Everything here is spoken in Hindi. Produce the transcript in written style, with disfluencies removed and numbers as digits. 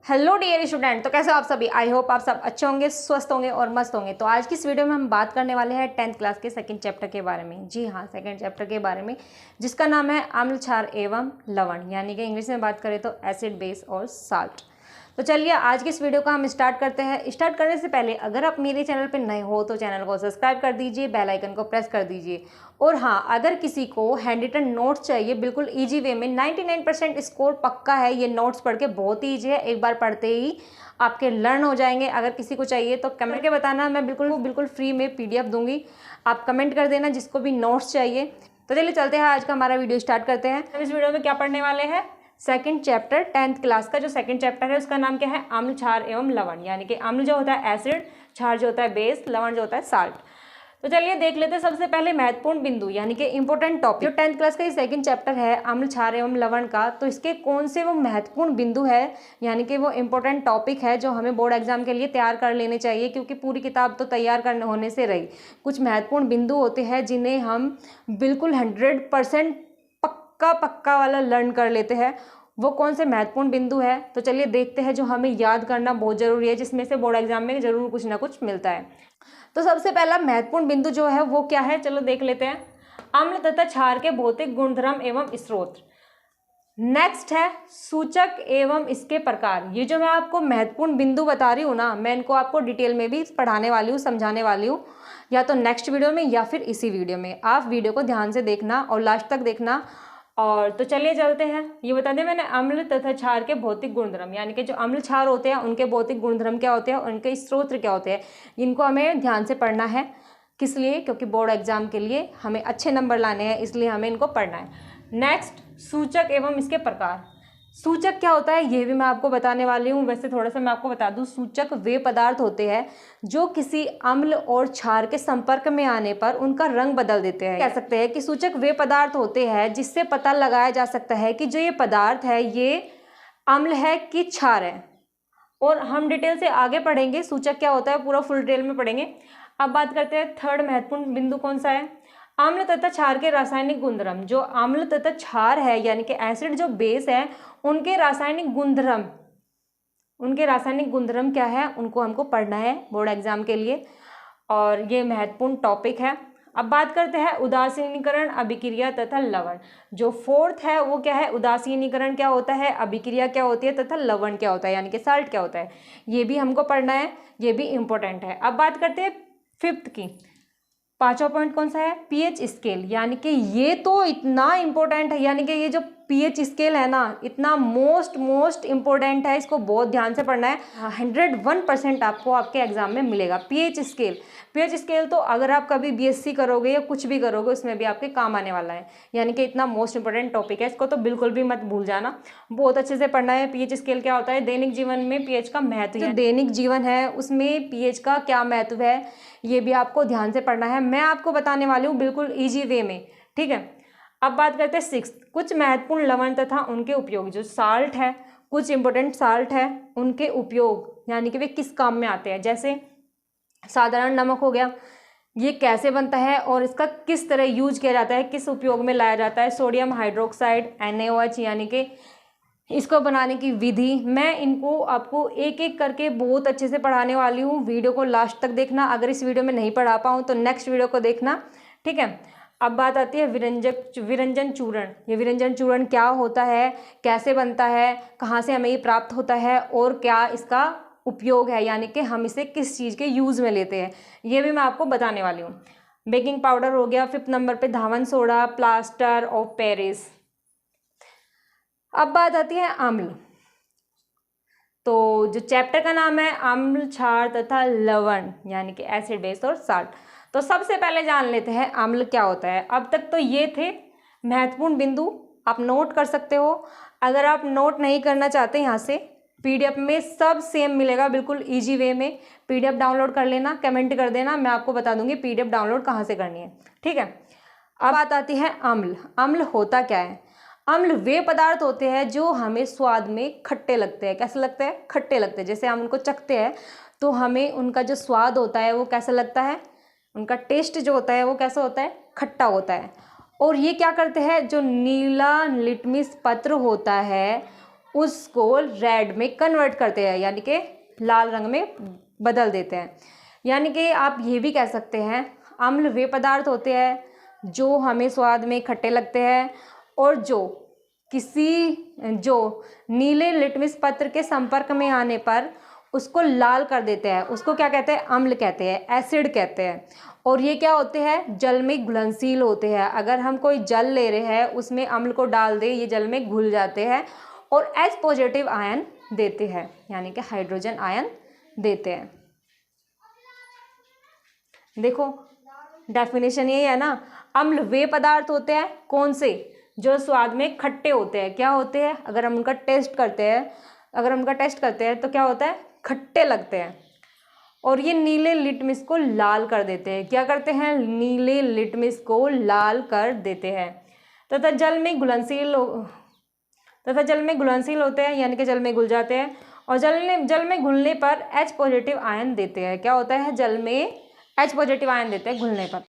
हेलो डियर स्टूडेंट, तो कैसे हो आप सभी। आई होप आप सब अच्छे होंगे, स्वस्थ होंगे और मस्त होंगे। तो आज की इस वीडियो में हम बात करने वाले हैं 10th क्लास के सेकंड चैप्टर के बारे में। जी हाँ, सेकंड चैप्टर के बारे में, जिसका नाम है अम्ल, क्षार एवं लवण, यानी कि इंग्लिश में बात करें तो एसिड, बेस और साल्ट। तो चलिए आज की इस वीडियो का हम स्टार्ट करते हैं। स्टार्ट करने से पहले अगर आप मेरे चैनल पर नए हो तो चैनल को सब्सक्राइब कर दीजिए, बेल आइकन को प्रेस कर दीजिए। और हाँ, अगर किसी को हैंड रिटन नोट्स चाहिए बिल्कुल इजी वे में, 99% स्कोर पक्का है। ये नोट्स पढ़ के बहुत ही ईजी है, एक बार पढ़ते ही आपके लर्न हो जाएंगे। अगर किसी को चाहिए तो कमेंट के बताना, मैं बिल्कुल फ्री में PDF दूंगी। आप कमेंट कर देना जिसको भी नोट्स चाहिए। तो चलिए चलते हैं, आज का हमारा वीडियो स्टार्ट करते हैं। हम इस वीडियो में क्या पढ़ने वाले हैं, सेकंड चैप्टर 10th क्लास का जो सेकंड चैप्टर है उसका नाम क्या है, अम्ल, क्षार एवं लवण। यानी कि अम्ल जो होता है एसिड, क्षार जो होता है बेस, लवण जो होता है साल्ट। तो चलिए देख लेते हैं सबसे पहले महत्वपूर्ण बिंदु, यानी कि इंपॉर्टेंट टॉपिक। जो 10th क्लास का ये सेकंड चैप्टर है अम्ल, क्षार एवं लवण का, तो इसके कौन से वो महत्वपूर्ण बिंदु है, यानी कि वो इंपॉर्टेंट टॉपिक है जो हमें बोर्ड एग्जाम के लिए तैयार कर लेने चाहिए। क्योंकि पूरी किताब तो तैयार करने होने से रही, कुछ महत्वपूर्ण बिंदु होते हैं जिन्हें हम बिल्कुल 100% पक्का वाला लर्न कर लेते हैं। वो कौन से महत्वपूर्ण बिंदु है, तो चलिए देखते हैं, जो हमें याद करना बहुत ज़रूरी है, जिसमें से बोर्ड एग्जाम में ज़रूर कुछ ना कुछ मिलता है। तो सबसे पहला महत्वपूर्ण बिंदु जो है वो क्या है, चलो देख लेते हैं। अम्ल तथा क्षार के भौतिक गुणधर्म एवं स्रोत। नेक्स्ट है सूचक एवं इसके प्रकार। ये जो मैं आपको महत्वपूर्ण बिंदु बता रही हूँ ना, मैं इनको आपको डिटेल में भी पढ़ाने वाली हूँ, समझाने वाली हूँ, या तो नेक्स्ट वीडियो में या फिर इसी वीडियो में। आप वीडियो को ध्यान से देखना और लास्ट तक देखना। और तो चलिए चलते हैं। ये बता दें मैंने, अम्ल तथा क्षार के भौतिक गुणधर्म, यानी कि जो अम्ल क्षार होते हैं उनके भौतिक गुणधर्म क्या होते हैं, उनके स्रोत क्या होते हैं, इनको हमें ध्यान से पढ़ना है। किस लिए, क्योंकि बोर्ड एग्जाम के लिए हमें अच्छे नंबर लाने हैं, इसलिए हमें इनको पढ़ना है। नेक्स्ट, सूचक एवं इसके प्रकार। सूचक क्या होता है ये भी मैं आपको बताने वाली हूँ। वैसे थोड़ा सा मैं आपको बता दूँ, सूचक वे पदार्थ होते हैं जो किसी अम्ल और क्षार के संपर्क में आने पर उनका रंग बदल देते हैं। कह सकते हैं कि सूचक वे पदार्थ होते हैं जिससे पता लगाया जा सकता है कि जो ये पदार्थ है ये अम्ल है कि क्षार है। और हम डिटेल से आगे पढ़ेंगे सूचक क्या होता है, पूरा फुल डिटेल में पढ़ेंगे। अब बात करते हैं थर्ड महत्वपूर्ण बिंदु कौन सा है, अम्ल तथा क्षार के रासायनिक गुणधर्म। जो अम्ल तथा क्षार है, यानी कि एसिड जो बेस है, उनके रासायनिक गुणधर्म क्या है, उनको हमको पढ़ना है बोर्ड एग्जाम के लिए, और ये महत्वपूर्ण टॉपिक है। अब बात करते हैं उदासीनीकरण, अभिक्रिया तथा लवण। जो फोर्थ है वो क्या है, उदासीनीकरण क्या होता है, अभिक्रिया क्या होती है तथा लवण क्या होता है, यानी कि साल्ट क्या होता है, ये भी हमको पढ़ना है, ये भी इंपॉर्टेंट है। अब बात करते हैं फिफ्थ की, पांचवा पॉइंट कौन सा है, पीएच स्केल। यानी कि ये तो इतना इंपॉर्टेंट है, यानी कि ये जो पीएच स्केल है ना, इतना मोस्ट इंपॉर्टेंट है, इसको बहुत ध्यान से पढ़ना है। 101% आपको आपके एग्जाम में मिलेगा पीएच स्केल। तो अगर आप कभी BSc करोगे या कुछ भी करोगे, उसमें भी आपके काम आने वाला है। यानी कि इतना मोस्ट इंपॉर्टेंट टॉपिक है, इसको तो बिल्कुल भी मत भूल जाना, बहुत अच्छे से पढ़ना है। पीएच स्केल क्या होता है, दैनिक जीवन में पीएच का महत्व, जो दैनिक जीवन है उसमें पीएच का क्या महत्व है, ये भी आपको ध्यान से पढ़ना है। मैं आपको बताने वाली हूँ बिल्कुल ईजी वे में, ठीक है। अब बात करते हैं सिक्स्थ, कुछ महत्वपूर्ण लवण तथा उनके उपयोग। जो साल्ट है, कुछ इंपॉर्टेंट साल्ट है, उनके उपयोग, यानी कि वे किस काम में आते हैं। जैसे साधारण नमक हो गया, ये कैसे बनता है और इसका किस तरह यूज किया जाता है, किस उपयोग में लाया जाता है। सोडियम हाइड्रोक्साइड NaOH, यानी कि इसको बनाने की विधि, मैं इनको आपको एक एक करके बहुत अच्छे से पढ़ाने वाली हूँ। वीडियो को लास्ट तक देखना, अगर इस वीडियो में नहीं पढ़ा पाऊँ तो नेक्स्ट वीडियो को देखना, ठीक है। अब बात आती है विरंजन चूर्ण। ये विरंजन चूर्ण क्या होता है, कैसे बनता है, कहाँ से हमें ये प्राप्त होता है और क्या इसका उपयोग है, यानी कि हम इसे किस चीज़ के यूज़ में लेते हैं, ये भी मैं आपको बताने वाली हूँ। बेकिंग पाउडर हो गया। फिफ्थ नंबर पे धावन सोडा, प्लास्टर ऑफ पेरिस। अब बात आती है अम्ल। तो जो चैप्टर का नाम है अम्ल, क्षार तथा लवण, यानी कि एसिड, बेस और साल्ट। तो सबसे पहले जान लेते हैं अम्ल क्या होता है। अब तक तो ये थे महत्वपूर्ण बिंदु, आप नोट कर सकते हो। अगर आप नोट नहीं करना चाहते, यहाँ से PDF में सब सेम मिलेगा बिल्कुल इजी वे में। PDF डाउनलोड कर लेना, कमेंट कर देना, मैं आपको बता दूंगी PDF डाउनलोड कहाँ से करनी है, ठीक है। अब बात आती है अम्ल। अम्ल होता क्या है, अम्ल वे पदार्थ होते हैं जो हमें स्वाद में खट्टे लगते हैं। कैसे लगते हैं, खट्टे लगते हैं। जैसे हम उनको चखते हैं तो हमें उनका जो स्वाद होता है वो कैसा लगता है, उनका टेस्ट जो होता है वो कैसा होता है, खट्टा होता है। और ये क्या करते हैं, जो नीला लिटमस पत्र होता है उसको रेड में कन्वर्ट करते हैं, यानी कि लाल रंग में बदल देते हैं। यानी कि आप ये भी कह सकते हैं अम्ल वे पदार्थ होते हैं जो हमें स्वाद में खट्टे लगते हैं और जो नीले लिटमस पत्र के संपर्क में आने पर उसको लाल कर देते हैं, उसको क्या कहते हैं? अम्ल कहते हैं, एसिड कहते हैं। और ये क्या होते हैं? जल में घुलनशील होते हैं। अगर हम कोई जल ले रहे हैं उसमें अम्ल को डाल दें, ये जल में घुल जाते हैं और H पॉजिटिव आयन देते हैं, यानी कि हाइड्रोजन आयन देते हैं। देखो डेफिनेशन यही है ना, अम्ल वे पदार्थ होते हैं कौन से? जो स्वाद में खट्टे होते हैं। क्या होते हैं? अगर हम उनका टेस्ट करते हैं तो क्या होता है? खट्टे लगते हैं। और ये नीले लिटमस को लाल कर देते हैं। क्या करते हैं? नीले लिटमस को लाल कर देते हैं। तथा जल में घुलनशील होते हैं, यानी कि जल में घुल जाते हैं। और जल में घुलने पर H पॉजिटिव आयन देते हैं। क्या होता है? जल में H पॉजिटिव आयन देते हैं घुलने पर।